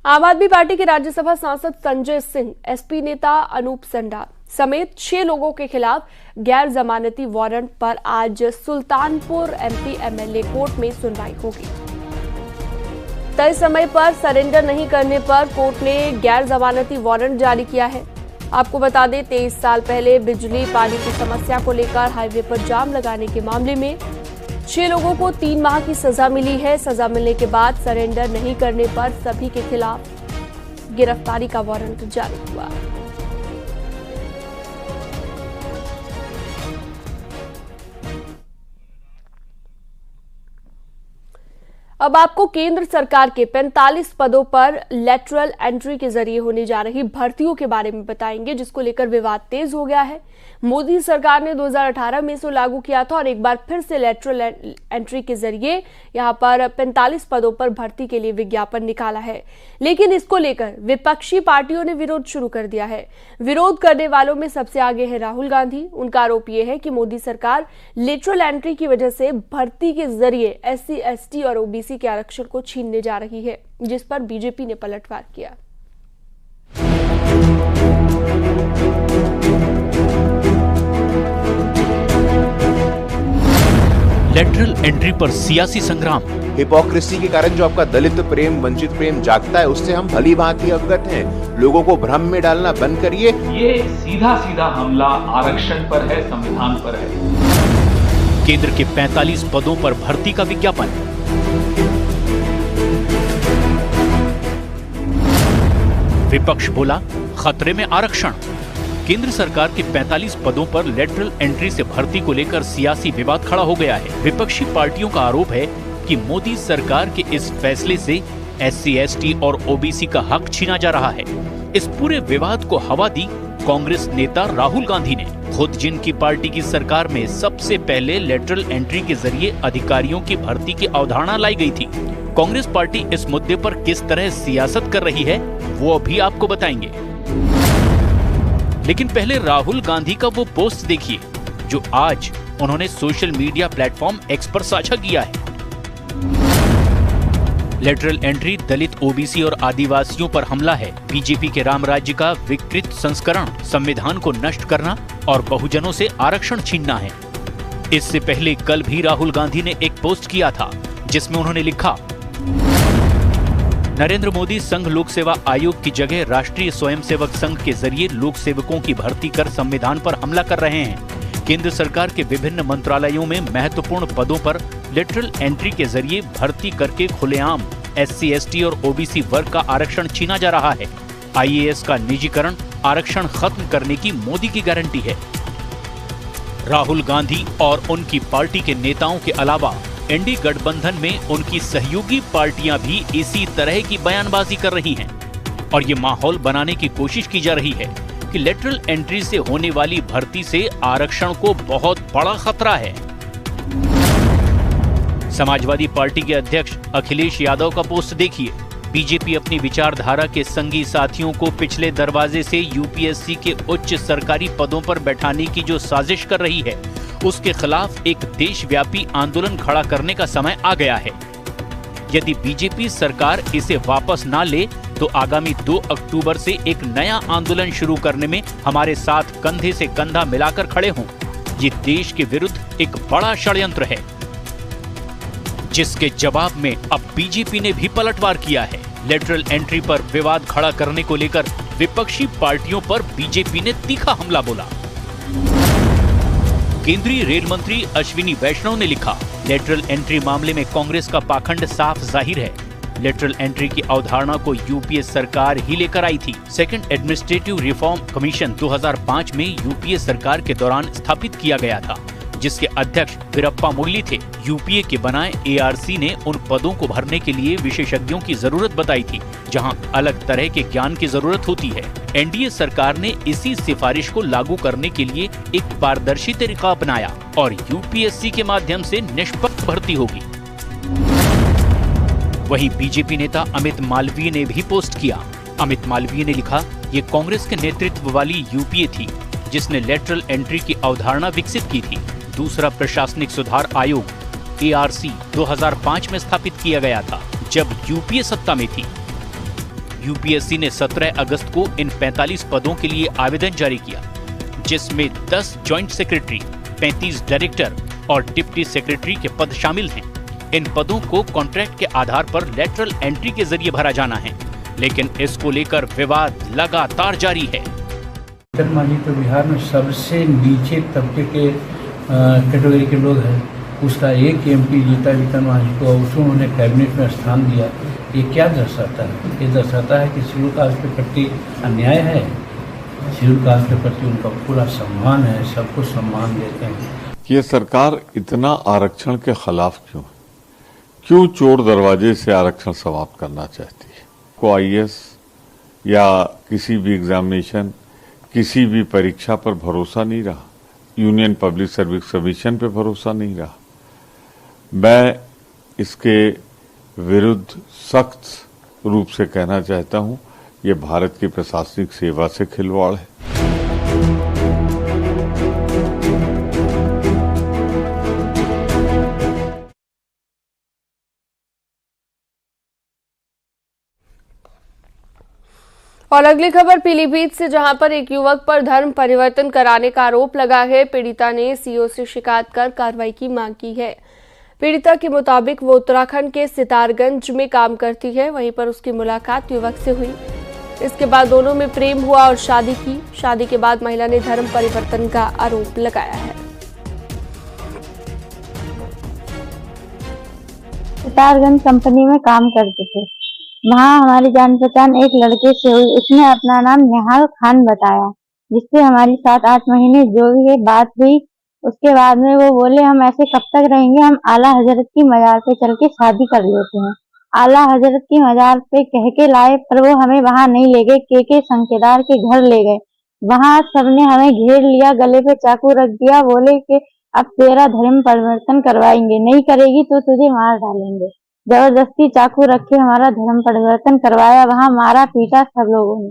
आम आदमी पार्टी के राज्यसभा सांसद संजय सिंह, एसपी नेता अनूप संडा समेत 6 लोगों के खिलाफ गैर जमानती वारंट पर आज सुल्तानपुर एमपी एमएलए कोर्ट में सुनवाई होगी। तय समय पर सरेंडर नहीं करने पर कोर्ट ने गैर जमानती वारंट जारी किया है। आपको बता दें, 23 साल पहले बिजली पानी की समस्या को लेकर हाईवे पर जाम लगाने के मामले में 6 लोगों को 3 माह की सजा मिली है। सजा मिलने के बाद सरेंडर नहीं करने पर सभी के खिलाफ गिरफ्तारी का वारंट जारी हुआ। अब आपको केंद्र सरकार के 45 पदों पर लेटरल एंट्री के जरिए होने जा रही भर्तियों के बारे में बताएंगे, जिसको लेकर विवाद तेज हो गया है। मोदी सरकार ने 2018 में इसे लागू किया था और एक बार फिर से लेटरल एंट्री के जरिए यहां पर 45 पदों पर भर्ती के लिए विज्ञापन निकाला है, लेकिन इसको लेकर विपक्षी पार्टियों ने विरोध शुरू कर दिया है। विरोध करने वालों में सबसे आगे है राहुल गांधी। उनका आरोप यह है कि मोदी सरकार लेटरल एंट्री की वजह से भर्ती के जरिए SC, ST और OBC के आरक्षण को छीनने जा रही है, जिस पर बीजेपी ने पलटवार किया। लेटरल एंट्री पर सियासी संग्राम। हिपोक्रेसी के कारण जो आपका दलित प्रेम, वंचित प्रेम जागता है, उससे हम भली भांति अवगत हैं। लोगों को भ्रम में डालना बंद करिए। ये सीधा सीधा हमला आरक्षण पर है, संविधान पर है। केंद्र के 45 पदों पर भर्ती का विज्ञापन। विपक्ष बोला, खतरे में आरक्षण। केंद्र सरकार के 45 पदों पर लेटरल एंट्री से भर्ती को लेकर सियासी विवाद खड़ा हो गया है। विपक्षी पार्टियों का आरोप है कि मोदी सरकार के इस फैसले से SC, ST और OBC का हक छीना जा रहा है। इस पूरे विवाद को हवा दी कांग्रेस नेता राहुल गांधी ने। खुद जिनकी पार्टी की सरकार में सबसे पहले लेटरल एंट्री के जरिए अधिकारियों की भर्ती की अवधारणा लाई गई थी। कांग्रेस पार्टी इस मुद्दे पर किस तरह सियासत कर रही है, वो भी आपको बताएंगे। लेकिन पहले राहुल गांधी का वो पोस्ट देखिए जो आज उन्होंने सोशल मीडिया प्लेटफॉर्म X पर साझा किया है। लेटरल एंट्री दलित, OBC और आदिवासियों पर हमला है। बीजेपी के राम राज्य का विकृत संस्करण, संविधान को नष्ट करना और बहुजनों से आरक्षण छीनना है। इससे पहले कल भी राहुल गांधी ने एक पोस्ट किया था जिसमें उन्होंने लिखा, नरेंद्र मोदी संघ लोक सेवा आयोग की जगह राष्ट्रीय स्वयंसेवक संघ के जरिए लोक सेवकों की भर्ती कर संविधान पर हमला कर रहे हैं। केंद्र सरकार के विभिन्न मंत्रालयों में महत्वपूर्ण पदों पर लेटरल एंट्री के जरिए भर्ती करके खुलेआम SC, ST और OBC वर्ग का आरक्षण छीना जा रहा है। IAS का निजीकरण आरक्षण खत्म करने की मोदी की गारंटी है। राहुल गांधी और उनकी पार्टी के नेताओं के अलावा NDA गठबंधन में उनकी सहयोगी पार्टियां भी इसी तरह की बयानबाजी कर रही हैं और ये माहौल बनाने की कोशिश की जा रही है कि लेटरल एंट्री से होने वाली भर्ती से आरक्षण को बहुत बड़ा खतरा है। समाजवादी पार्टी के अध्यक्ष अखिलेश यादव का पोस्ट देखिए। बीजेपी अपनी विचारधारा के संगी साथियों को पिछले दरवाजे से UPSC के उच्च सरकारी पदों पर बैठाने की जो साजिश कर रही है, उसके खिलाफ एक देशव्यापी आंदोलन खड़ा करने का समय आ गया है। यदि बीजेपी सरकार इसे वापस ना ले तो आगामी 2 अक्टूबर से एक नया आंदोलन शुरू करने में हमारे साथ कंधे से कंधा मिलाकर खड़े हों। ये देश के विरुद्ध एक बड़ा षड्यंत्र है, जिसके जवाब में अब बीजेपी ने भी पलटवार किया है। लेटरल एंट्री पर विवाद खड़ा करने को लेकर विपक्षी पार्टियों पर बीजेपी ने तीखा हमला बोला। केंद्रीय रेल मंत्री अश्विनी वैष्णव ने लिखा, लेटरल एंट्री मामले में कांग्रेस का पाखंड साफ जाहिर है। लेटरल एंट्री की अवधारणा को UPA सरकार ही लेकर आई थी। सेकंड एडमिनिस्ट्रेटिव रिफॉर्म कमीशन 2005 में UPA सरकार के दौरान स्थापित किया गया था, जिसके अध्यक्ष वीरप्पा मोइली थे। UPA के बनाए ARC ने उन पदों को भरने के लिए विशेषज्ञों की जरूरत बताई थी, जहां अलग तरह के ज्ञान की जरूरत होती है। NDA सरकार ने इसी सिफारिश को लागू करने के लिए एक पारदर्शी तरीका अपनाया और UPSC के माध्यम से निष्पक्ष भर्ती होगी। वहीं बीजेपी नेता अमित मालवीय ने भी पोस्ट किया। अमित मालवीय ने लिखा, ये कांग्रेस के नेतृत्व वाली UPA थी जिसने लेटरल एंट्री की अवधारणा विकसित की थी। दूसरा प्रशासनिक सुधार आयोग ARC 2005 में स्थापित किया गया था, जब UPA सत्ता में थी। यूपीएससी ने 17 अगस्त को इन 45 पदों के लिए आवेदन जारी किया, जिसमें 10 जॉइंट सेक्रेटरी, 35 डायरेक्टर और डिप्टी सेक्रेटरी के पद शामिल हैं। इन पदों को कॉन्ट्रैक्ट के आधार पर लेटरल एंट्री के जरिए भरा जाना है, लेकिन इसको लेकर विवाद लगातार जारी है। वितन मांझी तो बिहार में सबसे नीचे तबके के कैटेगरी के लोग हैं, उसका एक एमपी जीता वितन मांझी को, उसको उन्होंने कैबिनेट में स्थान दिया। ये क्या दर्शाता है? ये दर्शाता है कि शेड्यूल कास्ट के प्रति अन्याय है। शेड्यूल कास्ट के प्रति उनका पूरा सम्मान है, सबको सम्मान देते हैं। ये सरकार इतना आरक्षण के खिलाफ क्यों चोर दरवाजे से आरक्षण समाप्त करना चाहती है? को आईएएस या किसी भी एग्जामिनेशन, किसी भी परीक्षा पर भरोसा नहीं रहा, यूनियन पब्लिक सर्विस कमीशन पे भरोसा नहीं रहा। मैं इसके विरुद्ध सख्त रूप से कहना चाहता हूं, ये भारत की प्रशासनिक सेवा से खिलवाड़ है। और अगली खबर पीलीभीत से, जहां पर एक युवक पर धर्म परिवर्तन कराने का आरोप लगा है। पीड़िता ने सीओ से शिकायत कर कार्रवाई की मांग की है। पीड़िता के मुताबिक वो उत्तराखंड के सितारगंज में काम करती है, वहीं पर उसकी मुलाकात युवक से हुई। इसके बाद दोनों में प्रेम हुआ और शादी की। शादी के बाद महिला ने धर्म परिवर्तन का आरोप लगाया है। सितारगंज कंपनी में काम करते थे, वहाँ हमारी जान पहचान एक लड़के से हुई। उसने अपना नाम निहाल खान बताया, जिससे हमारी 7-8 महीने जो भी है बात हुई। उसके बाद में वो बोले हम ऐसे कब तक रहेंगे, हम आला हजरत की मजार पे चल के शादी कर लेते हैं। आला हजरत की मजार पे कह के लाए, पर वो हमें वहाँ नहीं ले गए, के संकेदार के घर ले गए। वहाँ सबने हमें घेर लिया, गले पे चाकू रख दिया, बोले कि अब तेरा धर्म परिवर्तन करवाएंगे, नहीं करेगी तो तुझे मार डालेंगे। जबरदस्ती चाकू रख के हमारा धर्म परिवर्तन करवाया, वहाँ मारा पीटा सब लोगों ने।